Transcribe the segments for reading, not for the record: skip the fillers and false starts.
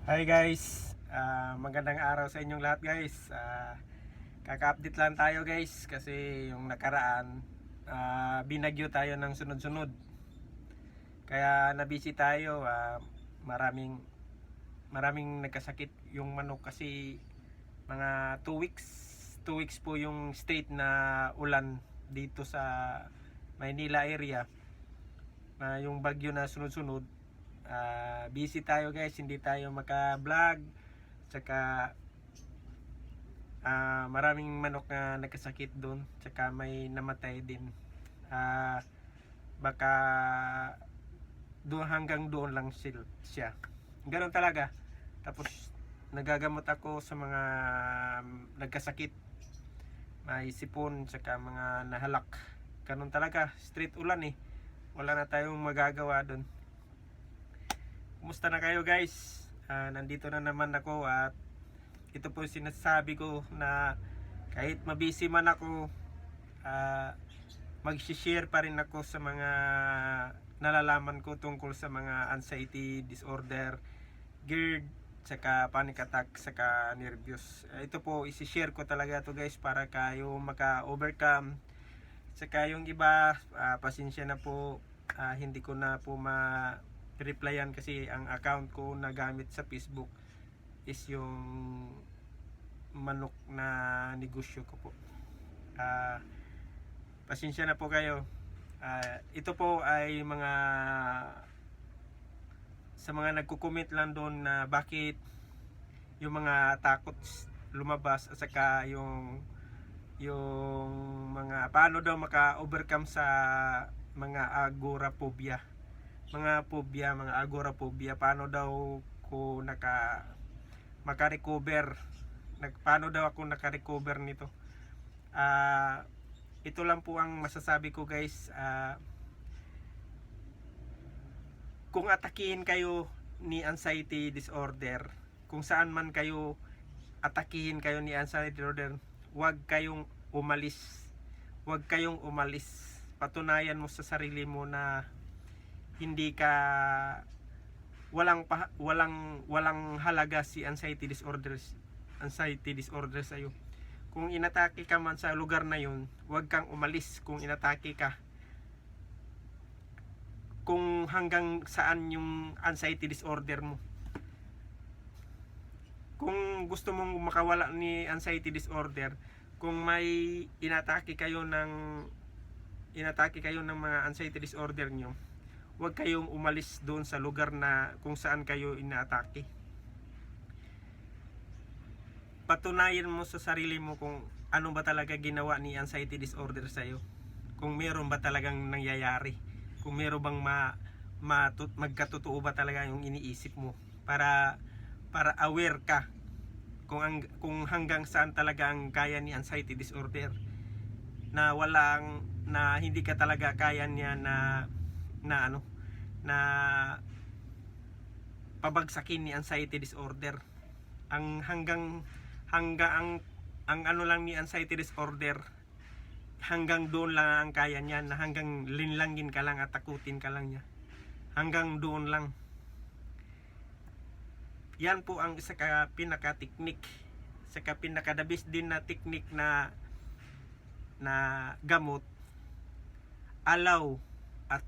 Hi guys, magandang araw sa inyong lahat guys. Kaka-update lang tayo guys kasi yung nakaraan binagyo tayo ng sunod-sunod. Kaya nabisi tayo, maraming nagkasakit yung manok kasi mga 2 weeks po yung straight na ulan dito sa Maynila area. Yung bagyo na sunod-sunod, busy tayo guys, hindi tayo maka-vlog. Tsaka maraming manok na nagkasakit doon, tsaka may namatay din. Baka doon, hanggang doon lang siya. Ganun talaga. Tapos nagagamot ako sa mga nagkasakit, may sipon, tsaka mga nahalak. Ganun talaga, street ulan eh, wala na tayong magagawa doon. Kumusta na kayo guys? Nandito na naman ako at ito po sinasabi ko na kahit mabisi man ako, mag-share pa rin ako sa mga nalalaman ko tungkol sa mga anxiety disorder, GERD, saka panic attack, saka nervyos. Ito po isi-share ko talaga to guys para kayo maka-overcome. Saka yung iba, pasensya na po, hindi ko na po ma-replyan kasi ang account ko na gamit sa Facebook is yung manok na negosyo ko po. Pasensya na po kayo. Ito po ay sa mga nagko-comment lang doon na bakit yung mga takot lumabas at saka yung mga paano daw maka-overcome sa mga agoraphobia. Mga agoraphobia, paano daw ko maka-recover, paano daw ako naka-recover nito. Ito lang po ang masasabi ko guys. Kung atakihin kayo ni anxiety disorder, kung saan man kayo atakihin kayo ni anxiety disorder, huwag kayong umalis. Patunayan mo sa sarili mo na hindi ka walang halaga si anxiety disorder sa'yo. Kung inatake ka man sa lugar na yun, huwag kang umalis. Kung inatake ka, kung hanggang saan yung anxiety disorder mo. Kung gusto mong makawala ni anxiety disorder, kung may inatake kayo ng mga anxiety disorder nyo, huwag kayong umalis doon sa lugar na kung saan kayo inaatake. Patunayan mo sa sarili mo kung ano ba talaga ginawa ni anxiety disorder sa'yo. Kung meron ba talagang nangyayari. Kung meron bang magkatotoo ba talaga yung iniisip mo. Para aware ka kung hanggang saan talaga ang kaya ni anxiety disorder. Na hindi ka talaga kaya niya na pabagsakin ni anxiety disorder. Ang ano lang ni anxiety disorder, hanggang doon lang ang kaya niya, na hanggang linlangin ka lang at takutin ka lang niya. Hanggang doon lang. Yan po ang isa ka pinaka-teknik, isa ka pinaka-the-best din na teknik na gamot. Allow at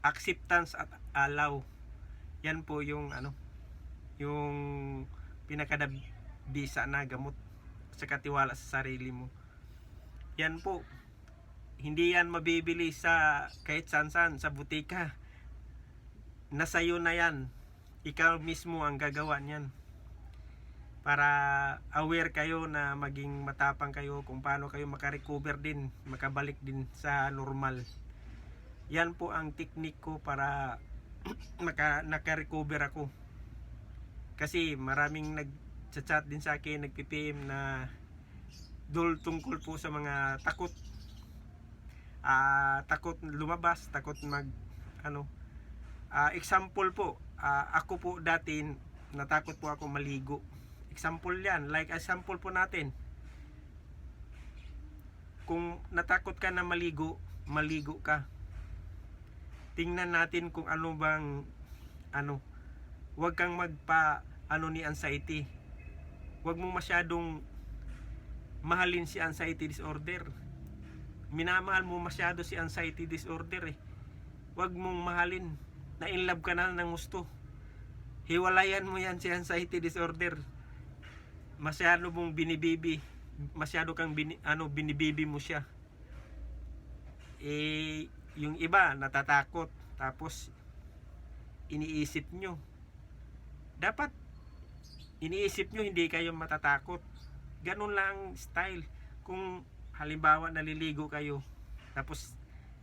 acceptance at allow. Yan po yung yung pinaka-bisa na gamot sa katiwala sa sarili mo. Yan po, hindi yan mabibili sa kahit saan sa butika. Nasayo na yan, ikaw mismo ang gagawa niyan. Para aware kayo, na maging matapang kayo kung paano kayo makarecover din, makabalik din sa normal. Yan po ang teknik ko para naka-recover ako. Kasi maraming nag-chat din sa akin, nag-PM na tungkol po sa mga takot lumabas, takot example po, ako po dati natakot po ako maligo. Example yan, like example po natin. Kung natakot ka na maligo ka. Tingnan natin kung ano bang Huwag kang magpa ano ni anxiety. Huwag mong masyadong mahalin si anxiety disorder. Minamahal mo masyado si anxiety disorder eh. Huwag mong mahalin. Na in love ka na ng gusto. Hiwalayan mo yan si anxiety disorder. Masyado mong binibibi. Masyado kang binibibi mo siya. Eh, yung iba natatakot. Tapos iniisip nyo. Dapat iniisip nyo hindi kayo matatakot. Ganun lang style. Kung halimbawa naliligo kayo, tapos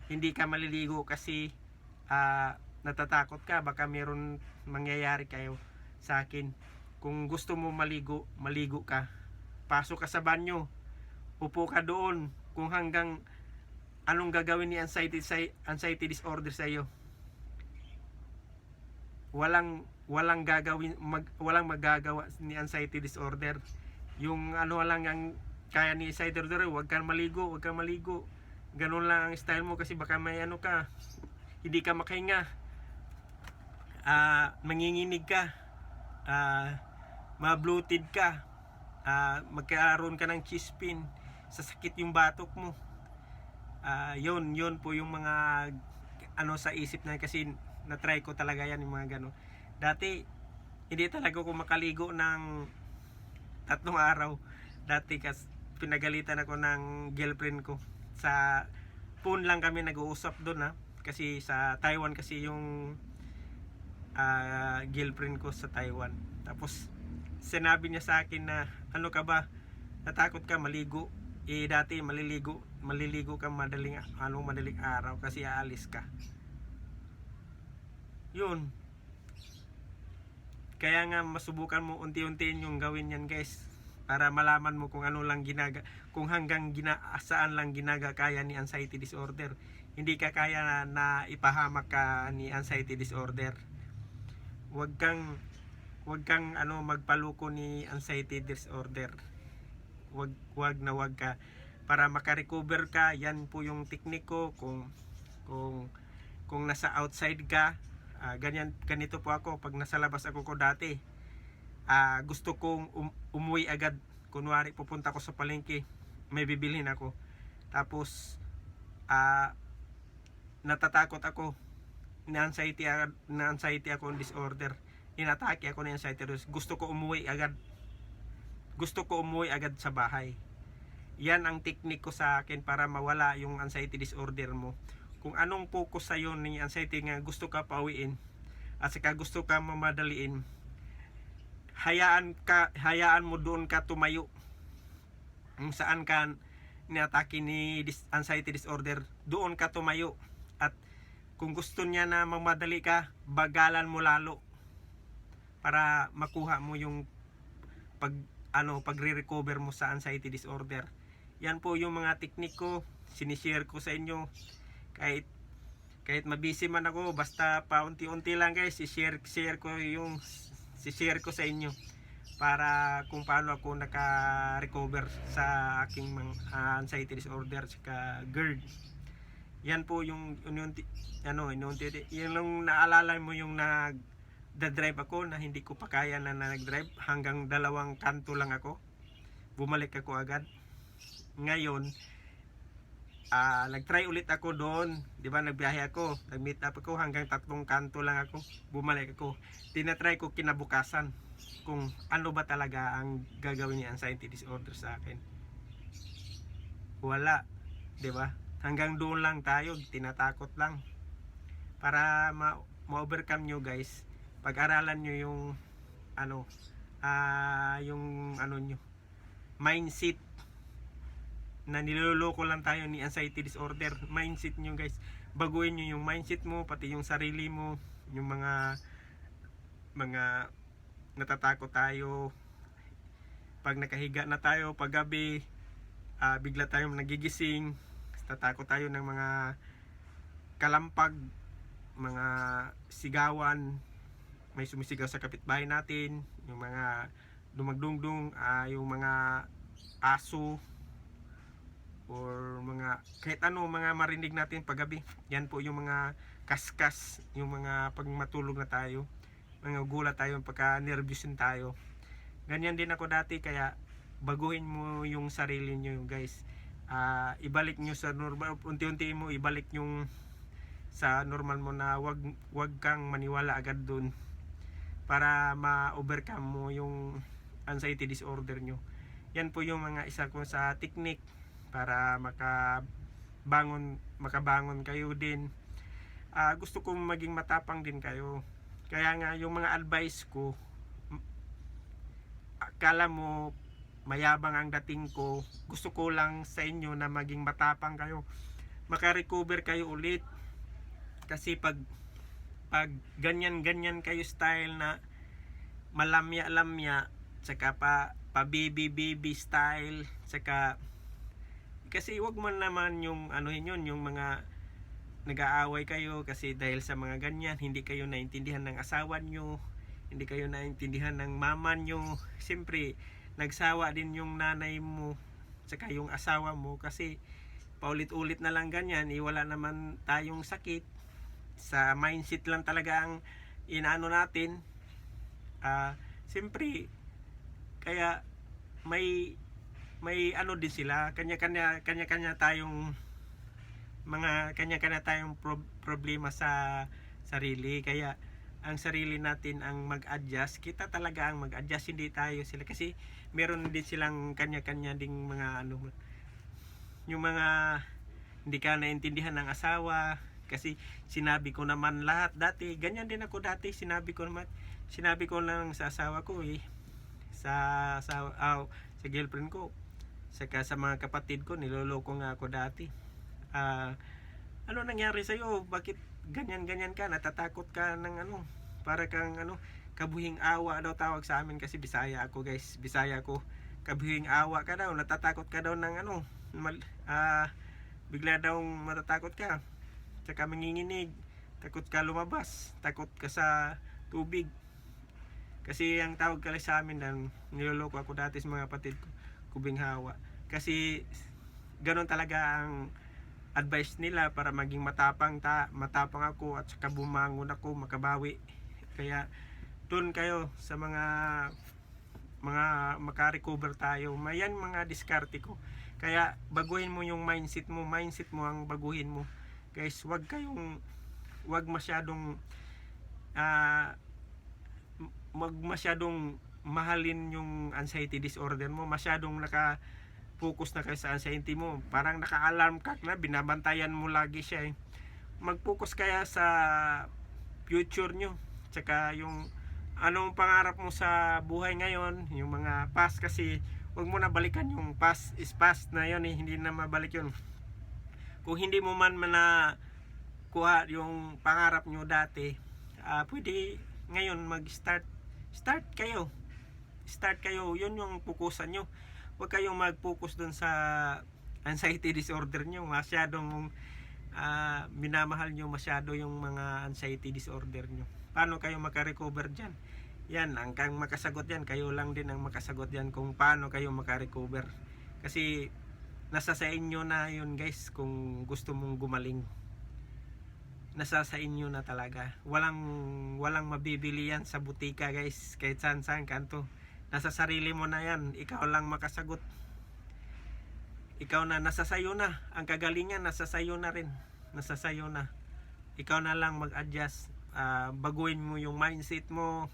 hindi ka maliligo kasi natatakot ka, baka meron mangyayari kayo sa akin. Kung gusto mo maligo, maligo ka. Pasok ka sa banyo, upo ka doon. Kung hanggang anong gagawin ni anxiety disorder sa iyo, walang magagawa ni anxiety disorder. Yung ano lang ang kaya ni anxiety disorder, huwag kang maligo. Ganun lang ang style mo kasi baka may ano ka, hindi ka makahinga, manginginig ka, ma-bloated ka, magkaroon ka ng chest pain, sasakit yung batok mo. Yun po yung mga ano sa isip na, kasi na-try ko talaga yan, yung mga gano'n. Dati hindi talaga ako makaligo ng 3 araw. Dati kasi pinagalitan ako ng girlfriend ko. Sa phone lang kami nag-uusap doon kasi sa Taiwan kasi yung girlfriend ko sa Taiwan. Tapos sinabi niya sa akin na ano ka ba, natakot ka maligo? Dati maliligo ka madaling araw kasi aalis ka. Yun. Kaya nga masubukan mo unti-untiin yung gawin yan, guys, para malaman mo kung ano lang kung hanggang saan lang kaya ni anxiety disorder. Hindi ka kaya na ipahamak ka ni anxiety disorder. Huwag kang magpaluko ni anxiety disorder. Huwag ka, para makarecover ka. Yan po yung teknik ko. Kung nasa outside ka, ganito po ako pag nasa labas ako dati. Gusto kong umuwi agad. Kunwari pupunta ko sa palengke, may bibilhin ako, tapos natatakot ako, na anxiety ako disorder, inatake ako ng anxiety. Gusto ko umuwi agad sa bahay. Yan ang teknik ko sa akin para mawala yung anxiety disorder mo. Kung anong focus sa'yo ng anxiety nga gusto ka pauwiin at saka gusto ka mamadaliin, hayaan mo doon ka tumayo. Kung saan ka niatake ni anxiety disorder, doon ka tumayo. At kung gusto niya na mamadali ka, bagalan mo lalo para makuha mo yung pagre-recover mo sa anxiety disorder. Yan po yung mga teknik ko, sinishare ko sa inyo. Kahit mabisi man ako, basta paunti-unti lang, guys, share ko sa inyo para kung paano ako naka-recover sa aking anxiety disorder saka GERD. Yan po yung yung naalala mo yung nag-drive ako na hindi ko pa kaya na nag-drive, hanggang 2 kanto lang ako, bumalik ako agad. Ngayon nag-try ulit ako doon, di ba, nagbiyahe ako, nag-meet up ako, hanggang 3 kanto lang ako, bumalik ako. Tinatry ko kinabukasan kung ano ba talaga ang gagawin ni anxiety disorder sa akin. Wala, di ba? Hanggang doon lang tayo, tinatakot lang. Para ma-overcome nyo, guys, pag-aralan nyo yung nyo mindset na niloloko lang tayo ni anxiety disorder. Mindset nyo, guys, baguhin nyo yung mindset mo, pati yung sarili mo. Yung mga natatakot tayo pag nakahiga na tayo pag gabi, bigla tayong nagigising, tatakot tayo ng mga kalampag, mga sigawan, may sumisigaw sa kapitbahay natin, yung mga dumagdungdung, yung mga aso, or mga kahit ano mga marinig natin paggabi. Yan po yung mga kaskas, yung mga pag matulog na tayo, nangugulat tayo pagka nervous tayo. Ganyan din ako dati, kaya baguhin mo yung sarili nyo guys. Ibalik nyo sa normal, unti-unti mo ibalik yung sa normal mo, na wag kang maniwala agad dun para ma-overcome mo yung anxiety disorder nyo. Yan po yung mga isa ko sa technique para makabangon kayo din. Gusto kong maging matapang din kayo. Kaya nga yung mga advice ko, akala mo mayabang ang dating ko, gusto ko lang sa inyo na maging matapang kayo, makarecover kayo ulit. Kasi pag ganyan kayo style na malamya tsaka pa baby style, tsaka kasi wag man naman yung yun, yung mga nag-aaway kayo kasi dahil sa mga ganyan, hindi kayo naintindihan ng asawa nyo, hindi kayo naintindihan ng mama nyo. Siyempre nagsawa din yung nanay mo tsaka yung asawa mo, kasi paulit-ulit na lang ganyan, wala naman tayong sakit, sa mindset lang talaga ang inaano natin. Siyempre kaya may din sila, kanya-kanya tayong problema sa sarili. Kaya ang sarili natin ang mag-adjust, kita talaga ang mag-adjust, hindi tayo sila, kasi meron din silang kanya-kanya ding mga yung mga hindi ka naintindihan ng asawa. Kasi sinabi ko naman lahat dati, ganyan din ako dati, sinabi ko lang sa asawa ko sa girlfriend ko, saka sa mga kapatid ko, niloloko nga ako dati. Ano nangyari sa'yo? Bakit ganyan ka? Natatakot ka ng para kang kabuhing awa daw tawag sa amin, kasi Bisaya ako guys, Bisaya ko. Kabuhing awa ka daw, natatakot ka daw ng bigla daw matatakot ka, tsaka manginginig, takot ka lumabas, takot ka sa tubig. Kasi ang tawag kala sa amin, niloloko ako dati sa mga kapatid ko, kubing hawa. Kasi ganon talaga ang advice nila para maging matapang ako, at saka bumangon ako, makabawi. Kaya doon kayo sa mga makarecover tayo. Mayan mga diskarte ko. Kaya baguhin mo yung mindset mo ang baguhin mo. Guys, wag masyadong mahalin yung anxiety disorder mo, masyadong focus na kayo sa anxiety mo, parang naka-alarm clock na, binabantayan mo lagi siya Mag-focus kaya sa future nyo, tsaka yung anong pangarap mo sa buhay ngayon, yung mga past, kasi wag mo na balikan yung past is past na yun hindi na mabalik yun. Kung hindi mo man na kuha yung pangarap nyo dati, pwede ngayon start kayo, yun yung fokusan nyo. Huwag kayong mag-focus dun sa anxiety disorder nyo, masyadong minamahal nyo masyado yung mga anxiety disorder nyo. Paano kayo makarecover dyan? Yan, ang makasagot yan, kayo lang din ang makasagot yan kung paano kayo makarecover. Kasi nasa sa inyo na yun guys, kung gusto mong gumaling, nasa sa inyo na talaga. Walang mabibili yan sa butika guys, kahit saan kanto. Nasa sarili mo na yan, ikaw lang makasagot. Ikaw na, nasa sayo na ang kagalingan, nasa sayo na rin, nasa sayo na. Ikaw na lang mag-adjust, baguhin mo yung mindset mo,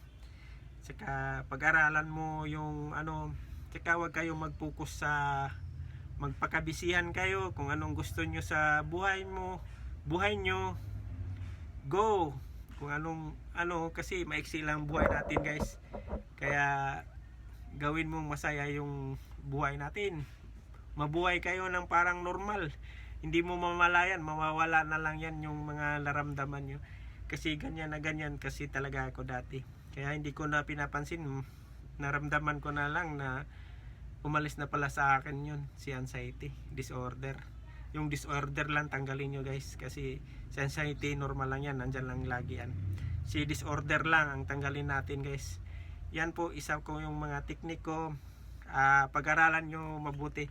saka pag-aralan mo yung saka wag kayo mag-focus sa magpakabisihan kayo kung anong gusto nyo sa buhay nyo, go kung anong kasi maiksi lang buhay natin guys. Kaya gawin mong masaya yung buhay natin, mabuhay kayo ng parang normal. Hindi mo mamalayan, mawawala na lang yan yung mga naramdaman nyo. Kasi ganyan kasi talaga ako dati. Kaya hindi ko na pinapansin, naramdaman ko na lang na umalis na pala sa akin yun, si anxiety disorder. Yung disorder lang tanggalin nyo guys, kasi si anxiety normal lang yan, nandyan lang lagi yan. Si disorder lang ang tanggalin natin guys. Yan po isa ko yung mga teknik ko. Pag-aralan nyo mabuti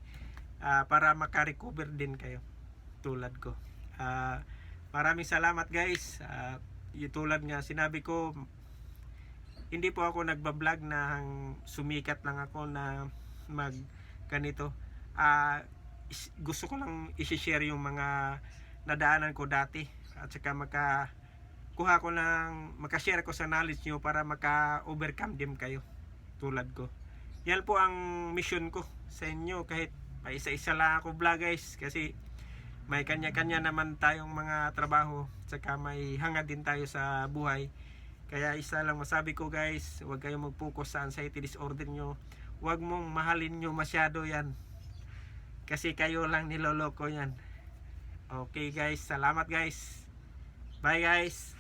para makarecover din kayo tulad ko. Maraming salamat guys. Yung tulad nga sinabi ko, hindi po ako nagbablog na sumikat lang ako na mag ganito. Gusto ko lang i-share yung mga nadaanan ko dati at saka kuha ko ng makashare ko sa knowledge nyo para maka-overcome din kayo tulad ko. Yan po ang mission ko sa inyo, kahit pa isa-isa lang ako vlog guys, kasi may kanya-kanya naman tayong mga trabaho saka may hangad din tayo sa buhay. Kaya isa lang masabi ko guys, huwag kayong mag-focus sa anxiety disorder nyo. Huwag mong mahalin nyo masyado yan, kasi kayo lang niloloko yan. Okay guys, salamat guys. Bye guys.